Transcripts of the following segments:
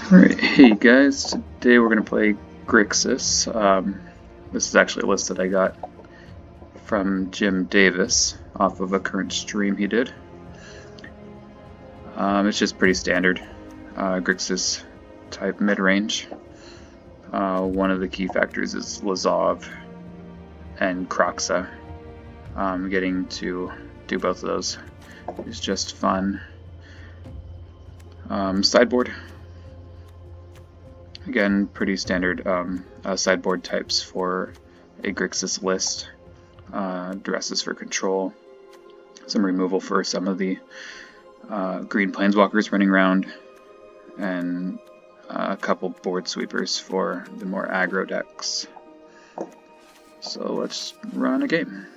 Alright, hey guys, today we're going to play Grixis. This is actually a list that I got from Jim Davis off of a current stream he did. It's just pretty standard. Grixis type mid-range. One of the key factors is Lazav and Kroxa. Getting to do both of those is just fun. Sideboard. Again, pretty standard sideboard types for a Grixis list. Duresses for control, some removal for some of the green planeswalkers running around, and a couple board sweepers for the more aggro decks. So let's run a game.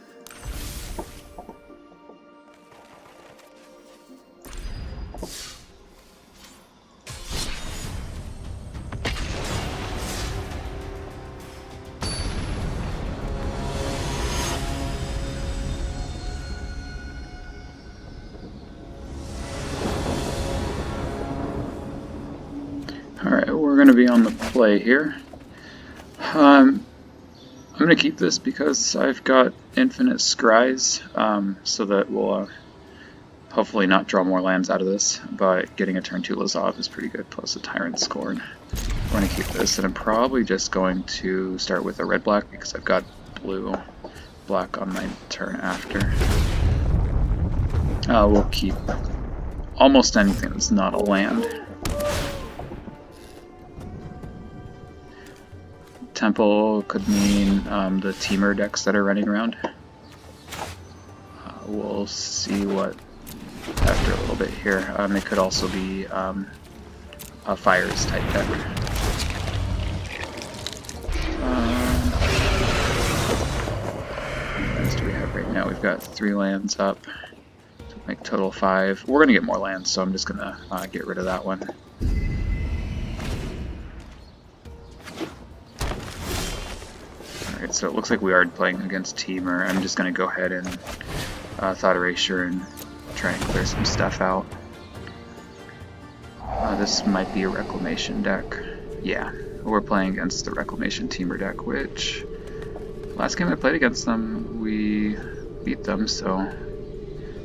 Alright, we're going to be on the play here. I'm going to keep this because I've got infinite scries, so that we'll hopefully not draw more lands out of this, but getting a turn 2 Lazav is pretty good, plus a Tyrant Scorn. We're going to keep this, and I'm probably just going to start with a red-black because I've got blue-black on my turn after. We'll keep almost anything that's not a land. Temple could mean the teamer decks that are running around. We'll see what after a little bit here. It could also be a fires type deck. What lands do we have right now? We've got 3 lands up, so make total 5. We're gonna get more lands, so I'm just gonna get rid of that one. So it looks like we are playing against Teamer. I'm just going to go ahead and Thought Erasure and try and clear some stuff out. This might be a Reclamation deck. Yeah, we're playing against the Reclamation Teamer deck, which last game I played against them, we beat them, so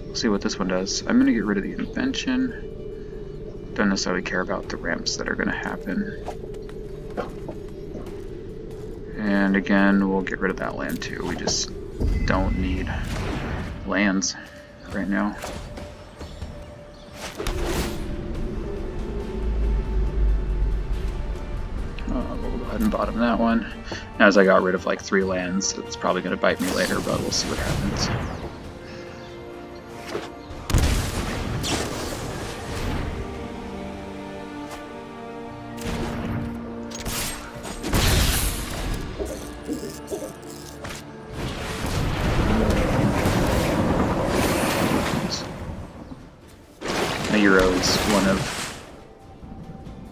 we'll see what this one does. I'm going to get rid of the Invention. Don't necessarily care about the ramps that are going to happen. And again, we'll get rid of that land too. We just don't need lands right now. We'll go ahead and bottom that one. As I got rid of like 3 lands, it's probably going to bite me later, but we'll see what happens.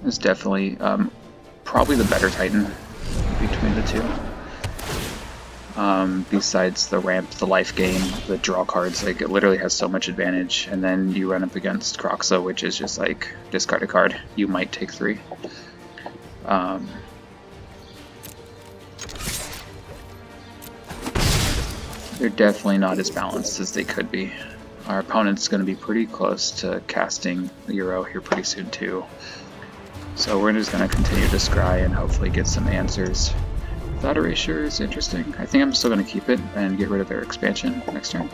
Is definitely probably the better Titan between the two. Besides the ramp, the life gain, the draw cards, like it literally has so much advantage, and then you run up against Kroxa, which is just like discard a card. You might take 3. They're definitely not as balanced as they could be. Our opponent's going to be pretty close to casting the Euro here pretty soon too. So we're just going to continue to scry and hopefully get some answers. Thought Erasure is interesting. I think I'm still going to keep it and get rid of their expansion next turn.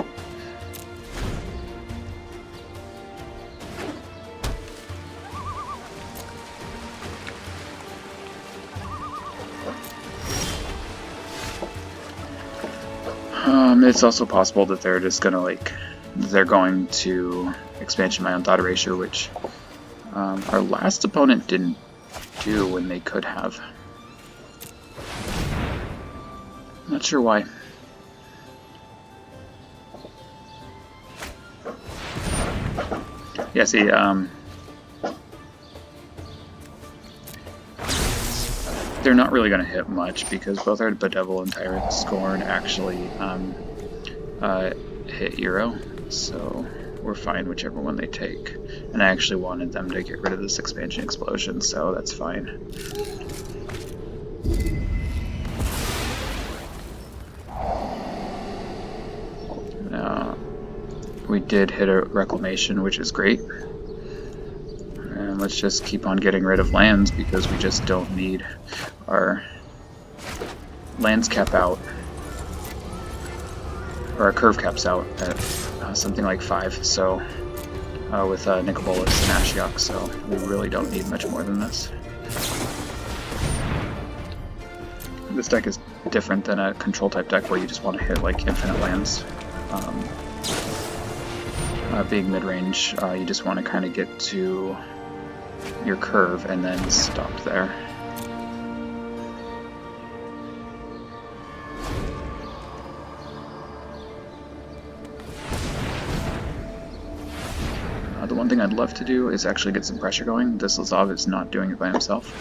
It's also possible that they're just going to they're going to expansion my own Thought Erasure, which our last opponent didn't do when they could have. Not sure why. Yeah, see, they're not really going to hit much because both our Bedevil and Tyrant Scorn actually hit Euro, so we're fine whichever one they take. And I actually wanted them to get rid of this expansion explosion, so that's fine. We did hit a reclamation, which is great. And let's just keep on getting rid of lands because we just don't need our lands cap out. Or our curve caps out at something like 5, so with Nicol, Bolas, and Ashiok, so we really don't need much more than this. This deck is different than a control type deck where you just want to hit like infinite lands. Being mid-range, you just want to kind of get to your curve and then stop there. The one thing I'd love to do is actually get some pressure going. This Lazav is not doing it by himself.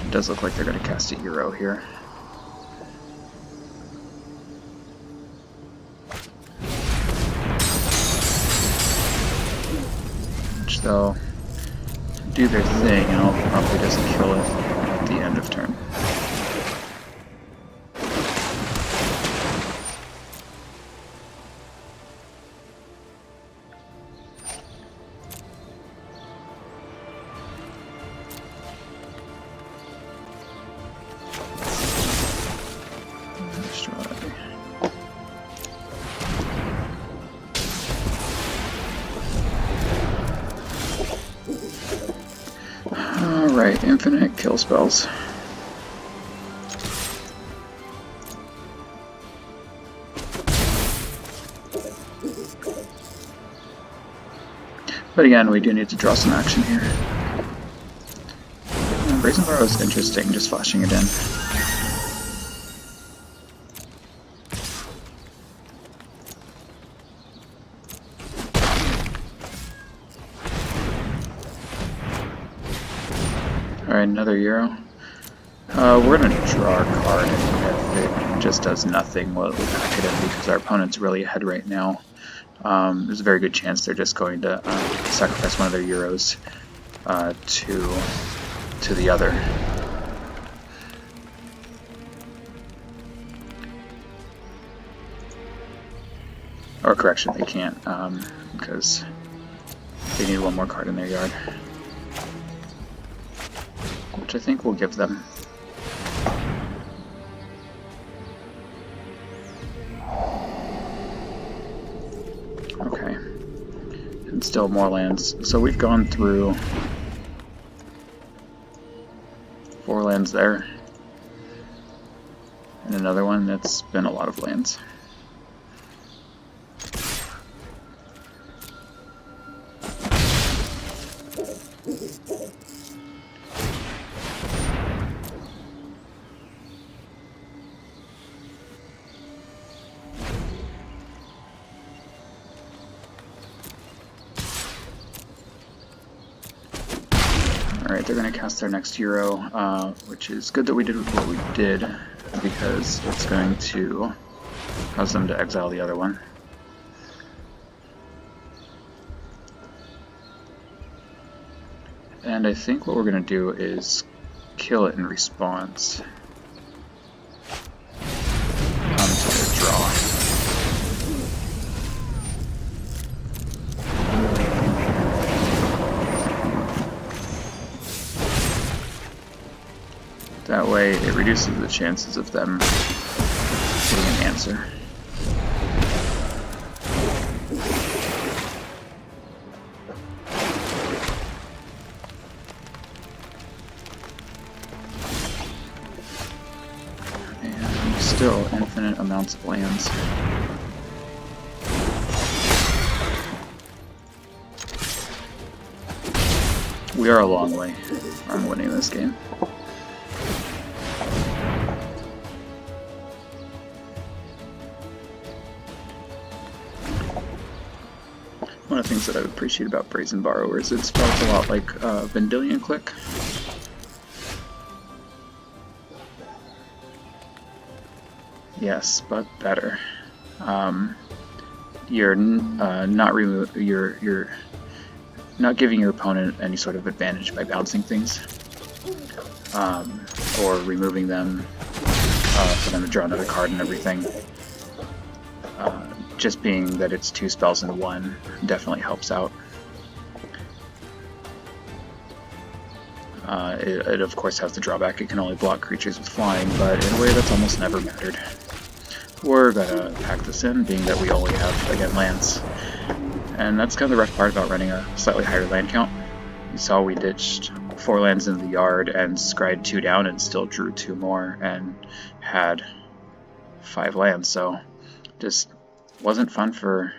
It does look like they're going to cast a hero here. Which they'll do their thing and I'll probably just kill it at the end of turn. Alright, infinite kill spells. But again, we do need to draw some action here. Brazen Borrow is interesting, just flashing it in. Alright, another Euro. We're going to draw our card, and if it just does nothing, we'll pack it in because our opponent's really ahead right now. There's a very good chance they're just going to sacrifice one of their Euros to the other. Or correction, they can't, because they need one more card in their yard. Which I think we'll give them. Okay. And still more lands. So we've gone through 4 lands there. And another one that's been a lot of lands. Alright, they're going to cast their next Euro, which is good that we did what we did, because it's going to cause them to exile the other one. And I think what we're going to do is kill it in response to their draw. That way it reduces the chances of them getting an answer. And still infinite amounts of lands. We are a long way from winning this game. One of the things that I appreciate about Brazen Borrower is it spells a lot like Vendilion Click. Yes, but better. you're you're not giving your opponent any sort of advantage by bouncing things, or removing them for them to draw another card and everything. Just being that it's 2 spells in 1 definitely helps out. It of course has the drawback it can only block creatures with flying, but in a way that's almost never mattered. We're gonna pack this in, being that we only have, again, lands. And that's kind of the rough part about running a slightly higher land count. You saw we ditched 4 lands in the yard and scryed 2 down and still drew 2 more and had 5 lands, so just wasn't fun for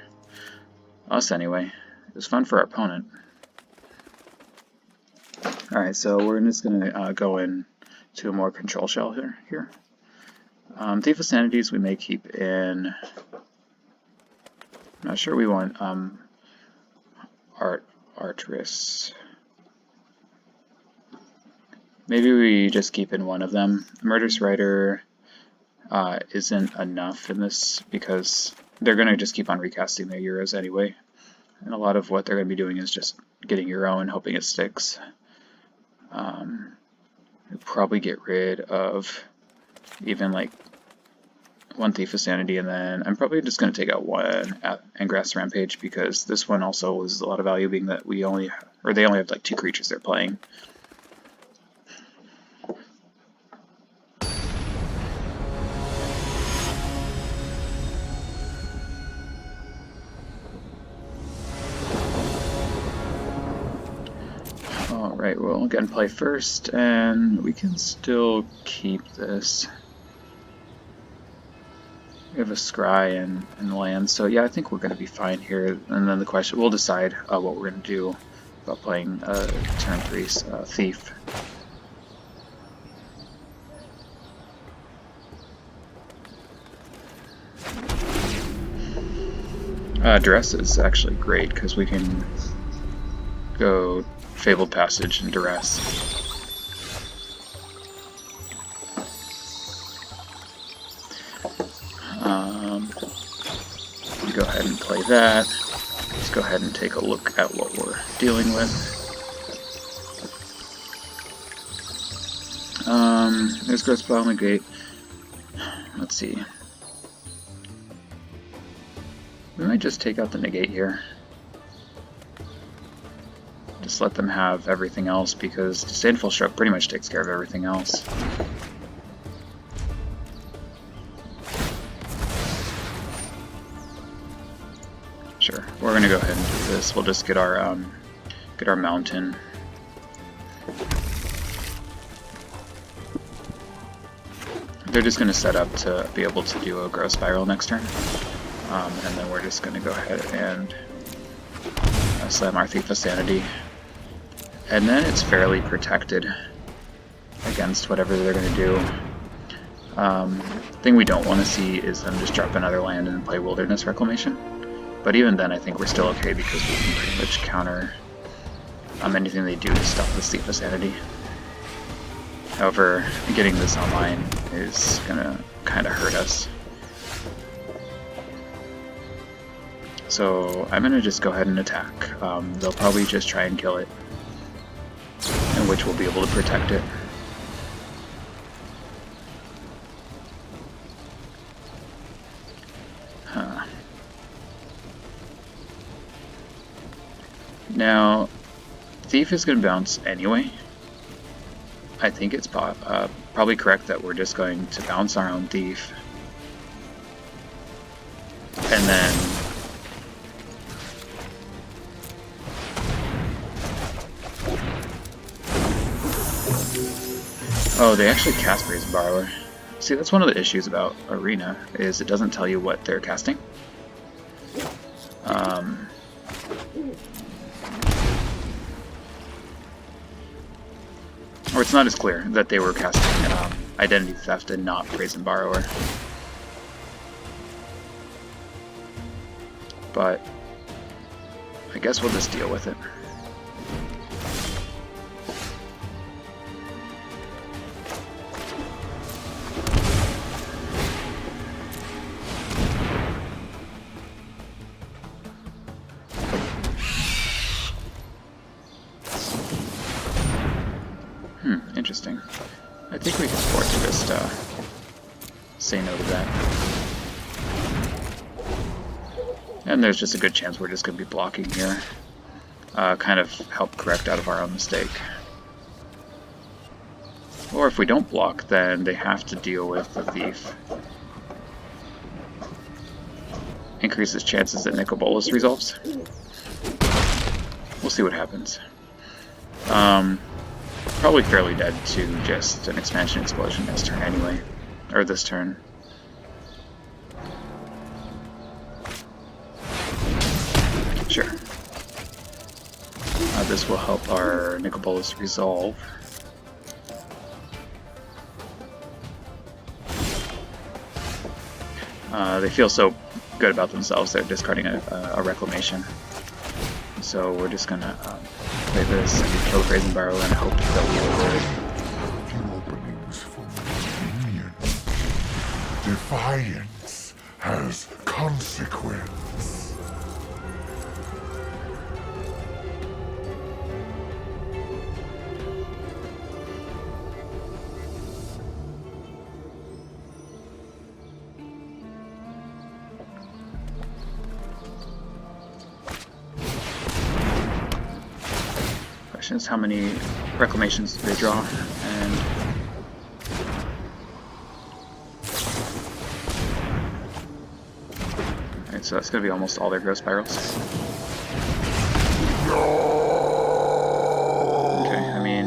us anyway. It was fun for our opponent. Alright, so we're just going to go in to a more control shell here. Thief of Sanities we may keep in. I'm not sure we want Atris. Maybe we just keep in one of them. Murderous Rider isn't enough in this because they're going to just keep on recasting their Euros anyway. And a lot of what they're going to be doing is just getting Euro and hoping it sticks. We'll probably get rid of even like 1 Thief of Sanity, and then I'm probably just going to take out 1 Angrath's Rampage because this one also was a lot of value, being that they only have like 2 creatures they're playing. Alright, we'll again play first, and we can still keep this. We have a scry and land, so yeah, I think we're going to be fine here. And then the question, we'll decide what we're going to do about playing turn 3's Thief. Duress is actually great because we can go Fabled Passage and Duress. Go ahead and play that. Let's go ahead and take a look at what we're dealing with. There's Gross Spell on the gate. Let's see. We might just take out the negate here. Just let them have everything else, because Disdainful Stroke pretty much takes care of everything else. Sure, we're gonna go ahead and do this. We'll just get our mountain. They're just gonna set up to be able to do a Growth Spiral next turn, and then we're just gonna go ahead and slam our Thief of Sanity. And then it's fairly protected against whatever they're going to do. Thing we don't want to see is them just drop another land and then play Wilderness Reclamation. But even then I think we're still okay because we can pretty much counter anything they do to stop the Thief of Sanity. However, getting this online is going to kind of hurt us. So I'm going to just go ahead and attack. They'll probably just try and kill it, in which we'll be able to protect it. Now, Thief is going to bounce anyway. I think it's probably correct that we're just going to bounce our own Thief. And then oh, they actually cast Brazen Borrower. See, that's one of the issues about Arena, is it doesn't tell you what they're casting. Or it's not as clear that they were casting Identity Theft and not Brazen Borrower. But I guess we'll just deal with it. interesting. I think we can afford to just say no to that. And there's just a good chance we're just going to be blocking here. Kind of help correct out of our own mistake. Or if we don't block, then they have to deal with the Thief. Increases chances that Nicol Bolas resolves. We'll see what happens. Probably fairly dead to just an expansion explosion next turn anyway. Or this turn. Sure. This will help our Nicol Bolas resolve. They feel so good about themselves, they're discarding a Reclamation. So we're just gonna play this and kill the Brazen Borrower and hope that we avoid. Openings for minion. Defiance has consequence. Is how many Reclamations do they draw, and alright, so that's going to be almost all their Growth Spirals. Okay, I mean,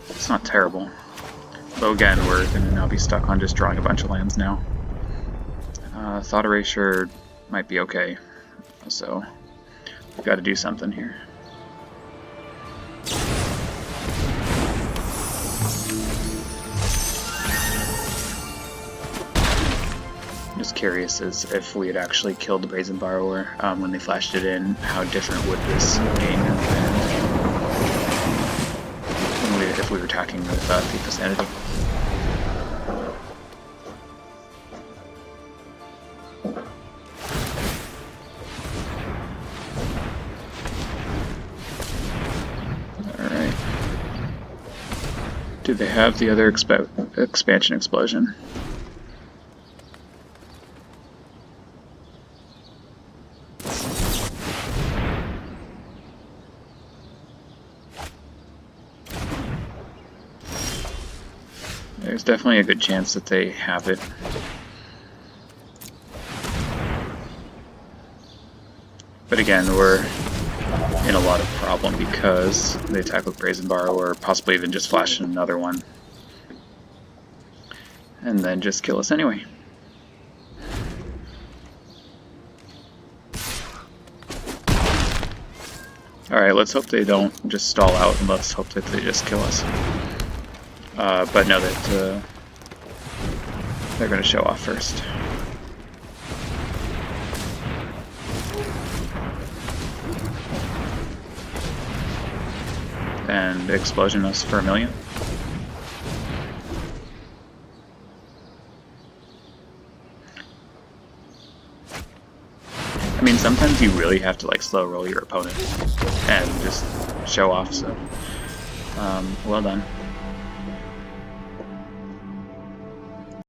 it's not terrible. Though again, we're going to now be stuck on just drawing a bunch of lands now. Thought Erasure might be okay, so we've got to do something here. Just curious as if we had actually killed the Brazen Borrower when they flashed it in, how different would this game have been if we were attacking with Thief of Sanity. Alright. Do they have the other expansion explosion? There's definitely a good chance that they have it. But again, we're in a lot of problem because they attack with Brazen Borrower, or possibly even just flash in another one. And then just kill us anyway. Alright, let's hope they don't just stall out, and let's hope that they just kill us. But know that they're going to show off first. And explosion us for 1 million. I mean, sometimes you really have to like slow roll your opponent and just show off, so well done.